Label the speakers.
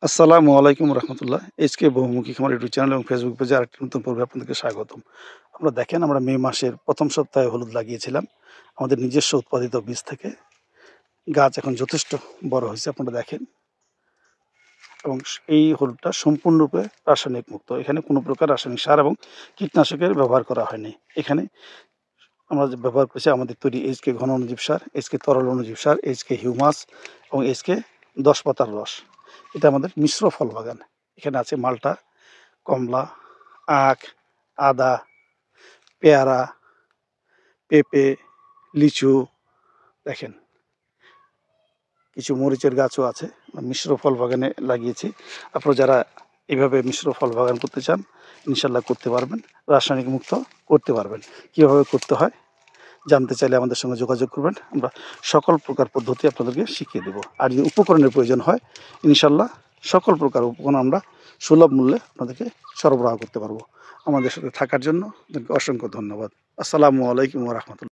Speaker 1: আসসালামু আলাইকুম রহমতুল্লাহ। এইচকে বহুমুখী খামার ইউটিউব চ্যানেল এবং ফেসবুক পেজে আরেকটি নতুন পর্বে আপনাদেরকে স্বাগতম। আমরা মে মাসের ১ম সপ্তাহে হলুদ লাগিয়েছিলাম। আমাদের নিজস্ব উৎপাদিত বীজ থেকে গাছ এখন যথেষ্ট বড় হয়েছে আপনারা দেখেন, এবং এই হলুদটা সম্পূর্ণরূপে রাসায়নিক মুক্ত। এখানে কোনো প্রকার রাসায়নিক সার এবং কীটনাশকের ব্যবহার করা হয়নি। এখানে আমরা যে ব্যবহার করছি আমাদের তৈরি এইচকে ঘন অণুজীব সার, এইচকে তরল অণুজীব সার, এইচকে হিউমাস এবং এইচকে ১০ পাতার রস। এটা আমাদের মিশ্র ফল বাগান। এখানে আছে মাল্টা, কমলা, আখ, আদা, পেয়ারা, পেঁপে, লিচু, দেখেন কিছু মরিচের গাছও আছে। মিশ্র ফল বাগানে লাগিয়েছি। আপনারা যারা এভাবে মিশ্র ফল বাগান করতে চান, ইনশাল্লাহ করতে পারবেন। রাসায়নিক মুক্ত করতে পারবেন। কীভাবে করতে হয় জানতে চাইলে আমাদের সঙ্গে যোগাযোগ করবেন। আমরা সকল প্রকার পদ্ধতি আপনাদেরকে শিখিয়ে দেব। আর যদি উপকরণের প্রয়োজন হয়, ইনশাল্লাহ সকল প্রকার উপকরণ আমরা সুলভ মূল্যে আপনাদেরকে সরবরাহ করতে পারবো। আমাদের সাথে থাকার জন্য আপনাকে অসংখ্য ধন্যবাদ। আসসালামু আলাইকুম ওয়া রাহমাতুল্লাহ।